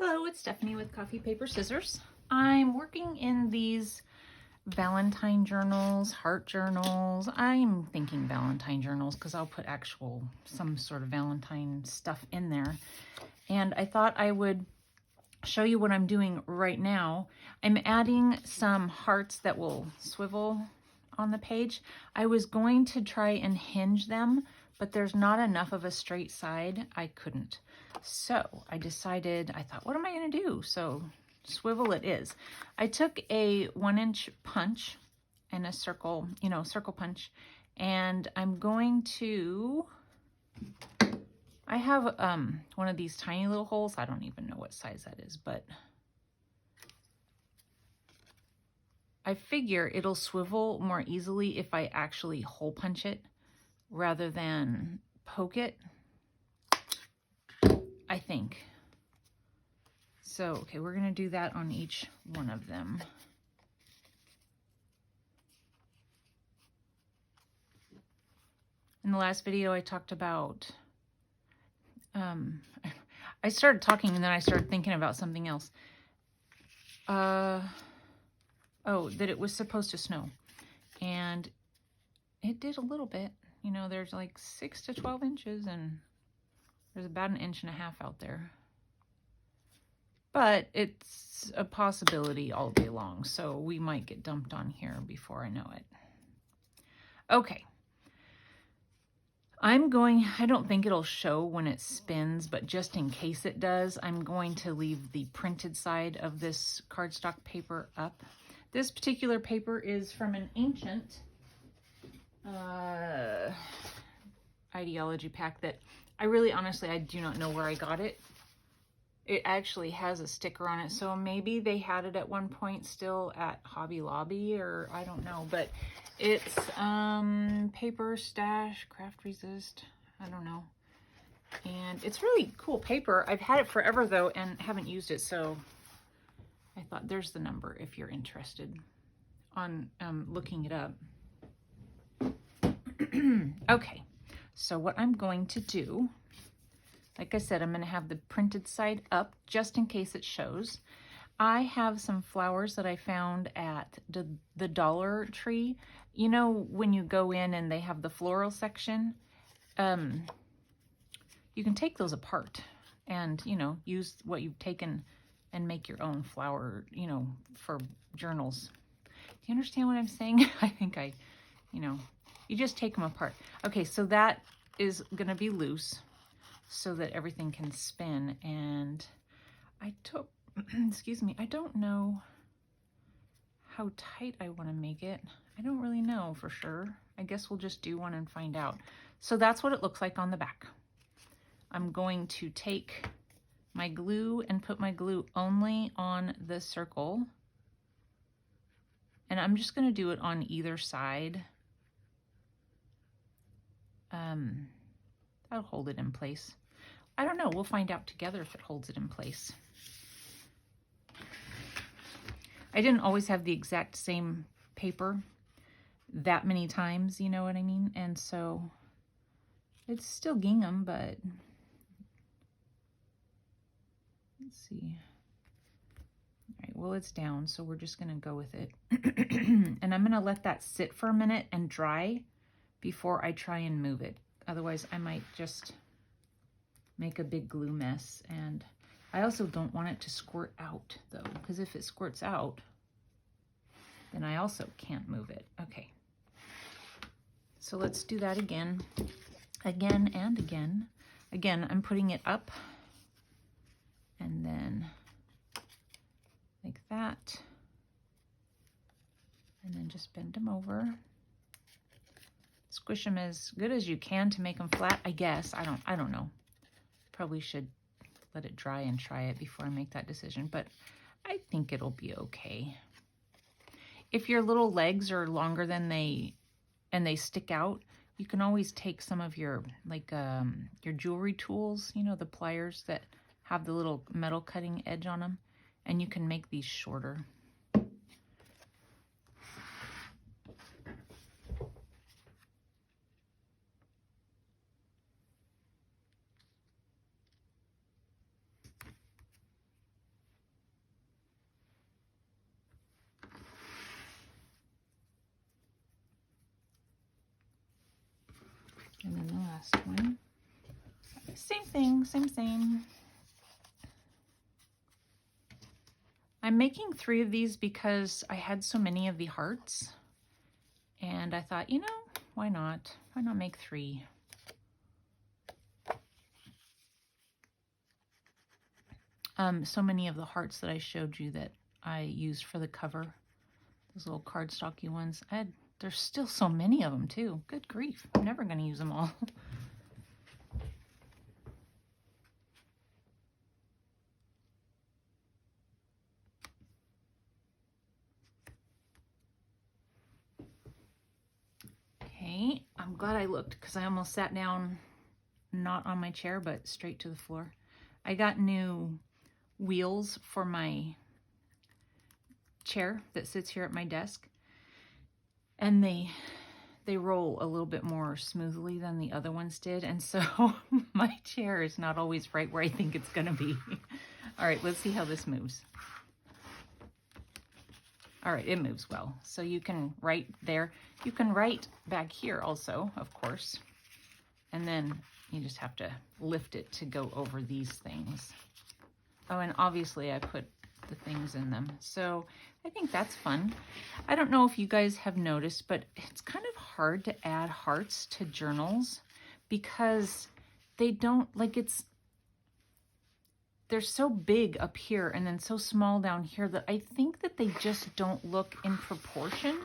Hello, it's Stephanie with Coffee Paper Scissors. I'm working in these Valentine journals, heart journals. I'm thinking Valentine journals because I'll put some sort of Valentine stuff in there. And I thought I would show you what I'm doing right now. I'm adding some hearts that will swivel on the page. I was going to try and hinge them, but there's not enough of a straight side. I couldn't. So I decided, I thought, what am I going to do? So swivel it is. I took a 1-inch punch and a circle, circle punch, and I'm going to, I have one of these tiny little holes. I don't even know what size that is, but I figure it'll swivel more easily if I actually hole punch it rather than poke it, I think. So, okay, we're going to do that on each one of them. In the last video, I talked about, I started talking and then I started thinking about something else. Oh, that it was supposed to snow. And it did a little bit. There's like 6 to 12 inches and there's about 1.5 inches out there. But it's a possibility all day long, so we might get dumped on here before I know it. Okay. I don't think it'll show when it spins, but just in case it does, I'm going to leave the printed side of this cardstock paper up. This particular paper is from an ancient ideology pack that I do not know where I got it. It actually has a sticker on it, so maybe they had it at one point still at Hobby Lobby, or I don't know, but it's Paper Stash Craft Resist, I don't know. And it's really cool paper. I've had it forever though and haven't used it, so I thought there's the number if you're interested on looking it up. Okay, so what I'm going to do, like I said, I'm going to have the printed side up just in case it shows. I have some flowers that I found at the Dollar Tree. You know, when you go in and they have the floral section, you can take those apart and, use what you've taken and make your own flower, for journals. Do you understand what I'm saying? I think you just take them apart. Okay, so that is going to be loose so that everything can spin. And I took, excuse me, I don't know how tight I want to make it. I don't really know for sure. I guess we'll just do one and find out. So that's what it looks like on the back. I'm going to take my glue and put my glue only on the circle. And I'm just going to do it on either side. That'll hold it in place. I don't know. We'll find out together if it holds it in place. I didn't always have the exact same paper that many times, you know what I mean? And so it's still gingham, but let's see. All right, well, it's down, so we're just going to go with it. And I'm going to let that sit for a minute and dry before I try and move it. Otherwise, I might just make a big glue mess. And I also don't want it to squirt out, though, because if it squirts out, then I also can't move it. Okay. So let's do that again. Again and again. Again, I'm putting it up. And then like that. And then just bend them over. Squish them as good as you can to make them flat, I guess. I don't know. Probably should let it dry and try it before I make that decision, but I think it'll be okay. If your little legs are longer than they stick out, you can always take some of your your jewelry tools, the pliers that have the little metal cutting edge on them, and you can make these shorter. And then the last one. Same thing, same. I'm making 3 of these because I had so many of the hearts. And I thought, you know, why not? Why not make 3? So many of the hearts that I showed you that I used for the cover, those little cardstocky ones, there's still so many of them too. Good grief, I'm never going to use them all. Okay, I'm glad I looked because I almost sat down, not on my chair, but straight to the floor. I got new wheels for my chair that sits here at my desk, and they roll a little bit more smoothly than the other ones did, and so my chair is not always right where I think it's gonna be. All right, let's see how this moves. All right, it moves well. So you can write there. You can write back here also, of course, and then you just have to lift it to go over these things. Oh, and obviously I put the things in them. So I think that's fun. I don't know if you guys have noticed, but it's kind of hard to add hearts to journals because they don't, like, they're so big up here and then so small down here that I think that they just don't look in proportion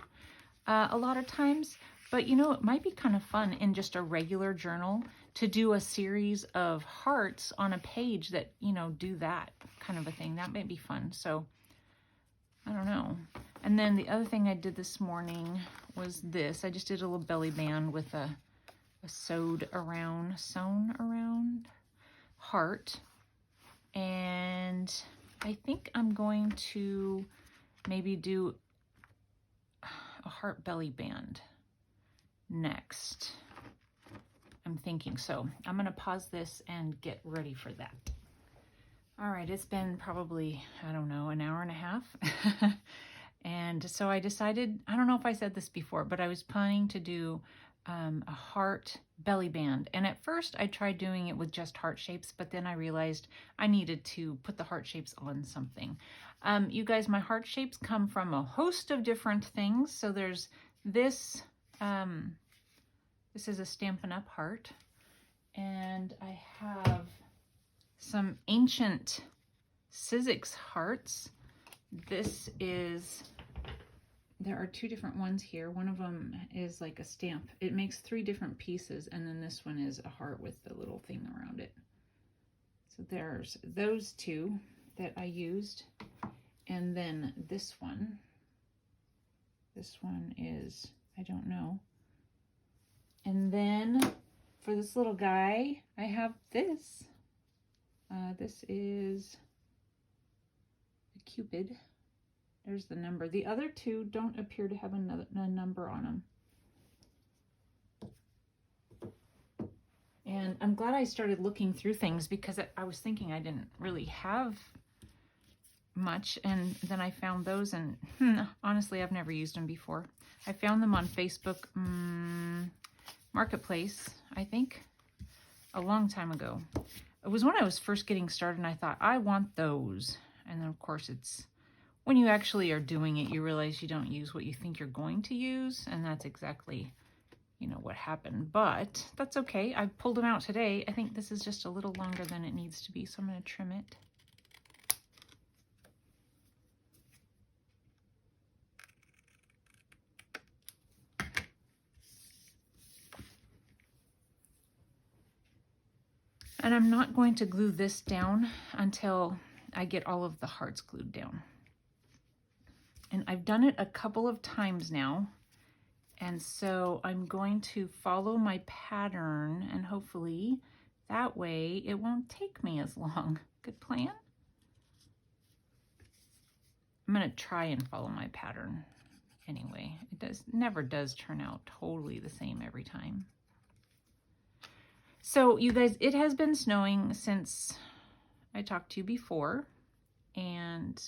a lot of times. But you know, it might be kind of fun in just a regular journal to do a series of hearts on a page that, you know, do that kind of a thing. That might be fun. So I don't know. And then the other thing I did this morning was this. I just did a little belly band with a sewn around heart. And I think I'm going to maybe do a heart belly band next. I'm thinking. So I'm going to pause this and get ready for that. All right, it's been probably, I don't know, an hour and a half. And so I decided, I don't know if I said this before, but I was planning to do a heart belly band. And at first I tried doing it with just heart shapes, but then I realized I needed to put the heart shapes on something. You guys, my heart shapes come from a host of different things. So there's this, this is a Stampin' Up! Heart. And I have some ancient Sizzix hearts. This is, there are 2 different ones here. One of them is like a stamp. It makes 3 different pieces, and then this one is a heart with the little thing around it. So there's those 2 that I used. And then this one is, I don't know. And then for this little guy, I have this. This is a Cupid. There's the number. The other 2 don't appear to have a number on them. And I'm glad I started looking through things because I was thinking I didn't really have much. And then I found those, and honestly, I've never used them before. I found them on Facebook Marketplace, I think, a long time ago. It was when I was first getting started, and I thought, I want those. And then, of course, it's when you actually are doing it, you realize you don't use what you think you're going to use, and that's exactly, you know, what happened. But that's okay. I pulled them out today. I think this is just a little longer than it needs to be, so I'm going to trim it. And I'm not going to glue this down until I get all of the hearts glued down. And I've done it a couple of times now. And so I'm going to follow my pattern, and hopefully that way it won't take me as long. Good plan? I'm going to try and follow my pattern anyway. It never does turn out totally the same every time. So you guys, it has been snowing since I talked to you before, and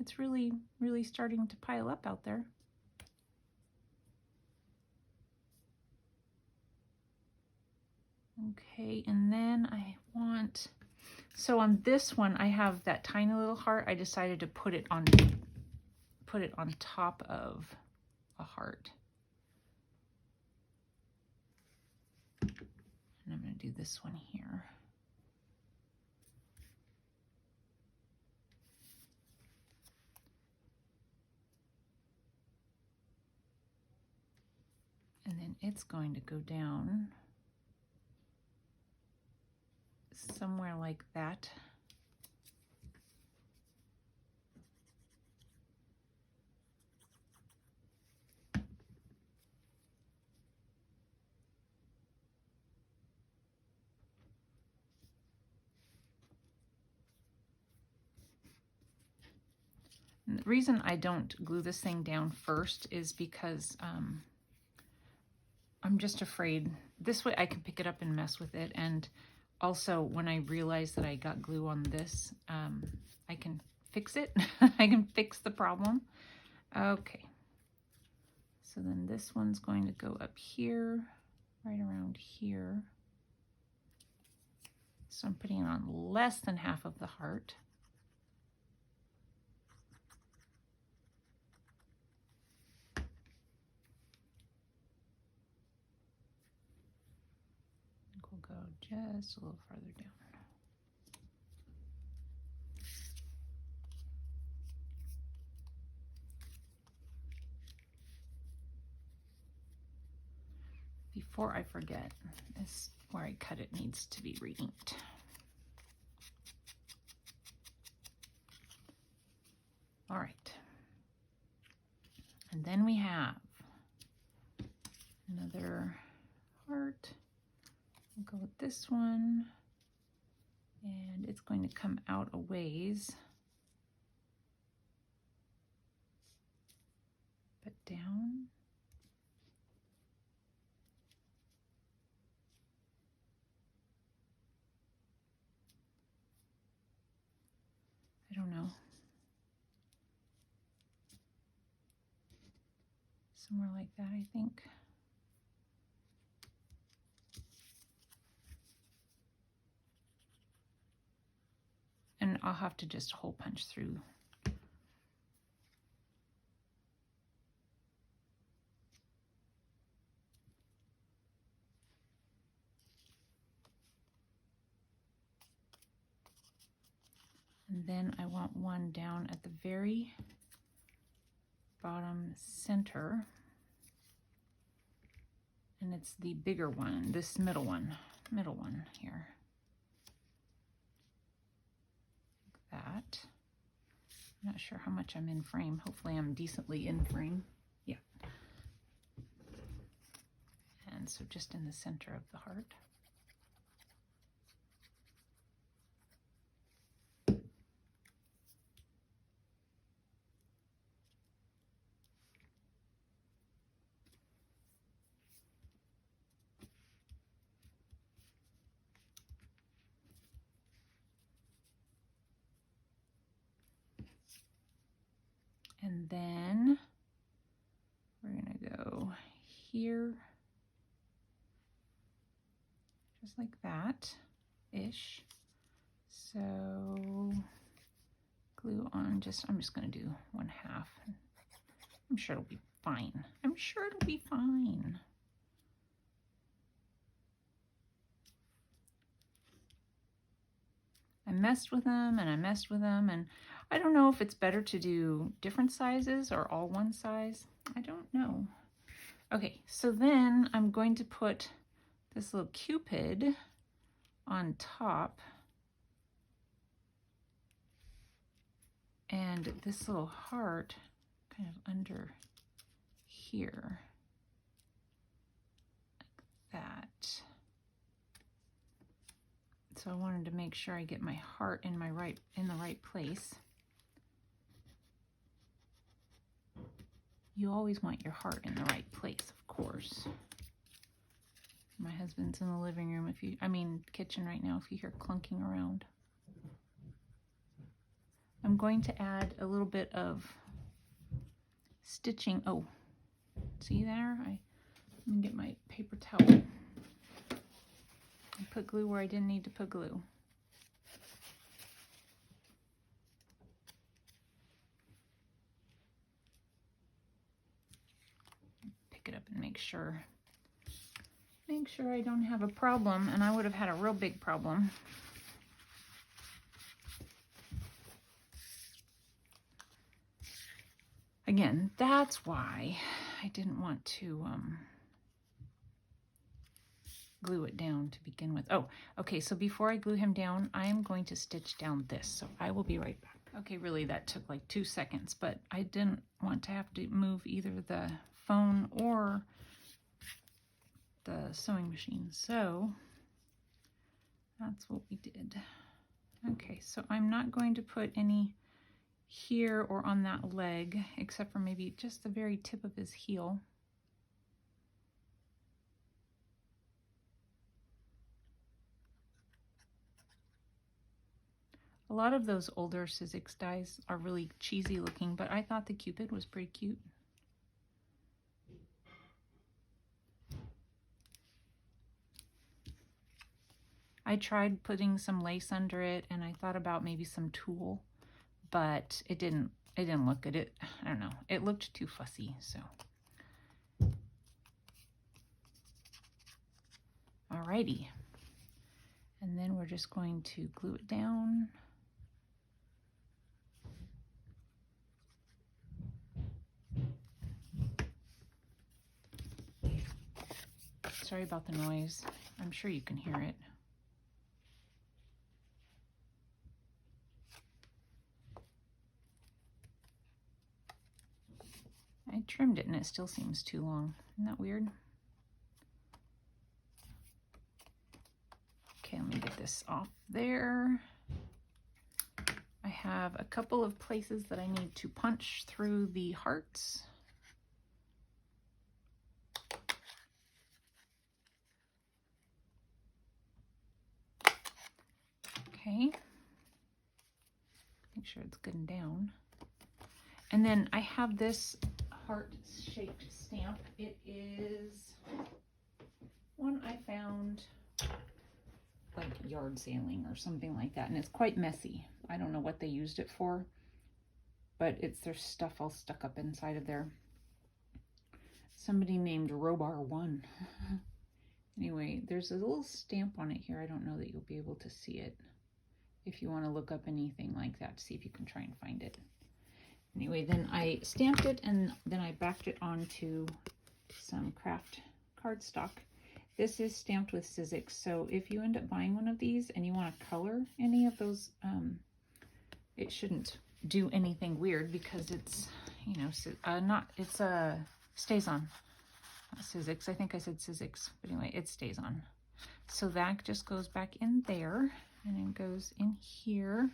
it's really, really starting to pile up out there. Okay, and then I want, so on this one I have that tiny little heart. I decided to put it on top of a heart. And I'm going to do this one here. And then it's going to go down somewhere like that. And the reason I don't glue this thing down first is because I'm just afraid this way I can pick it up and mess with it. And also when I realize that I got glue on this, I can fix it. I can fix the problem. Okay. So then this one's going to go up here, right around here. So I'm putting it on less than half of the heart. We'll go just a little farther down. Before I forget, this where I cut it needs to be re-inked. All right. And then we have another heart. We'll go with this one. And it's going to come out a ways. But down. I don't know. Somewhere like that, I think. And I'll have to just hole punch through. And then I want one down at the very bottom center. And it's the bigger one, this middle one here. Like that. I'm not sure how much I'm in frame. Hopefully I'm decently in frame. Yeah. And so just in the center of the heart. And then we're going to go here, just like that-ish. So glue on I'm just going to do 1/2. I'm sure it'll be fine. I'm sure it'll be fine. I messed with them and I messed with them, and I don't know if it's better to do different sizes or all one size. I don't know. Okay, so then I'm going to put this little Cupid on top and this little heart kind of under here, like that. So I wanted to make sure I get my heart in the right place. You always want your heart in the right place, of course. My husband's in the living room, kitchen right now, if you hear clunking around. I'm going to add a little bit of stitching. Oh, see there? Let me get my paper towel. I put glue where I didn't need to put glue. Pick it up and make sure I don't have a problem, and I would have had a real big problem. Again, that's why I didn't want to glue it down to begin with. Oh, okay, so before I glue him down, I am going to stitch down this, so I will be right back. Okay, really that took like 2 seconds, but I didn't want to have to move either the phone or the sewing machine, so that's what we did. Okay, so I'm not going to put any here or on that leg, except for maybe just the very tip of his heel. A lot of those older Sizzix dies are really cheesy looking, but I thought the Cupid was pretty cute. I tried putting some lace under it, and I thought about maybe some tulle, but it didn't look good. I don't know, it looked too fussy, so. Alrighty. And then we're just going to glue it down. Sorry about the noise. I'm sure you can hear it. I trimmed it and it still seems too long. Isn't that weird? Okay, let me get this off there. I have a couple of places that I need to punch through the hearts. Okay, make sure it's good and down. And then I have this heart-shaped stamp. It is one I found like yard sailing or something like that, and it's quite messy. I don't know what they used it for, but there's stuff all stuck up inside of there. Somebody named Robar1. Anyway, there's a little stamp on it here. I don't know that you'll be able to see it. If you want to look up anything like that, see if you can try and find it. Anyway, then I stamped it and then I backed it onto some craft cardstock. This is stamped with Sizzix, so if you end up buying one of these and you want to color any of those, it shouldn't do anything weird because it's, you know, stays on. Not Sizzix, I think I said Sizzix, but anyway, it stays on. So that just goes back in there and it goes in here.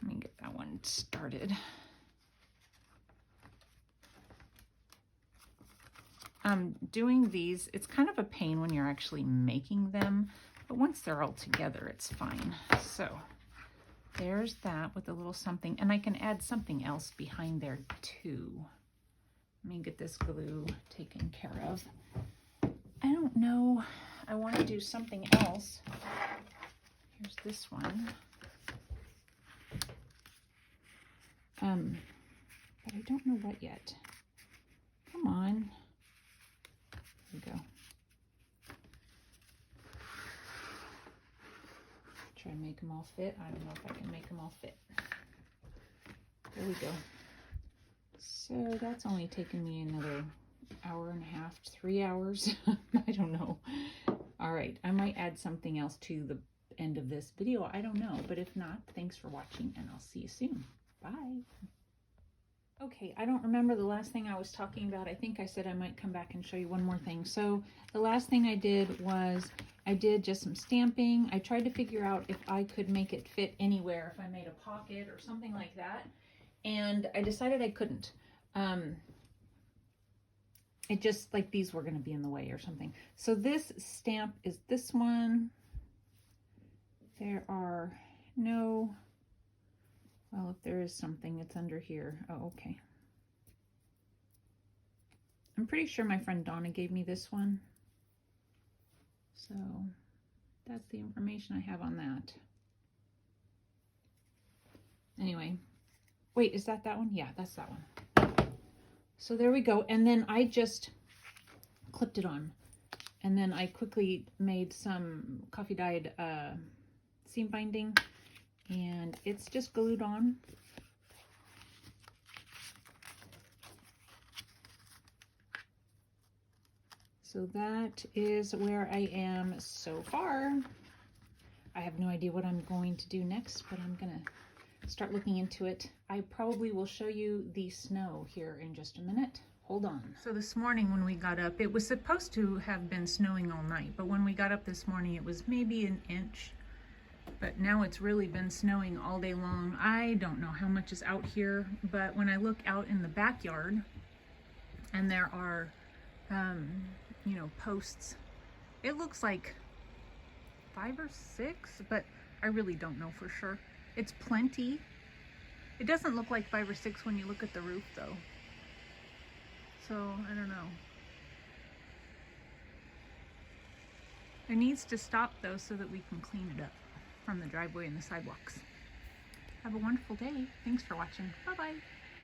Let me get that one started. Doing these, it's kind of a pain when you're actually making them, but once they're all together, it's fine. So there's that with a little something, and I can add something else behind there too. Let me get this glue taken care of. I don't know, I want to do something else. Here's this one. But I don't know what yet. Come on. There we go. Try and make them all fit. I don't know if I can make them all fit. There we go. So that's only taken me another hour and a half, 3 hours. I don't know. All right, I might add something else to the end of this video. I don't know, but if not, thanks for watching and I'll see you soon. Bye. Okay, I don't remember the last thing I was talking about. I think I said I might come back and show you one more thing. So the last thing I did was I did just some stamping. I tried to figure out if I could make it fit anywhere, if I made a pocket or something like that. And I decided I couldn't. It just, like, these were going to be in the way or something. So this stamp is this one. There are no... Well, if there is something, it's under here. Oh, okay. I'm pretty sure my friend Donna gave me this one. So That's the information I have on that. Anyway, wait, is that one? Yeah, that's that one. So there we go. And then I just clipped it on. And then I quickly made some coffee dyed seam binding, and it's just glued on. So that is where I am so far. I have no idea what I'm going to do next, but I'm gonna start looking into it. I probably will show you the snow here in just a minute. Hold on. So this morning when we got up, it was supposed to have been snowing all night, but when we got up this morning, it was maybe an inch. But now it's really been snowing all day long. I don't know how much is out here, but when I look out in the backyard and there are, you know, posts, it looks like 5 or 6, but I really don't know for sure. It's plenty. It doesn't look like 5 or 6 when you look at the roof though. So, I don't know. It needs to stop though so that we can clean it up from the driveway and the sidewalks. Have a wonderful day. Thanks for watching. Bye-bye.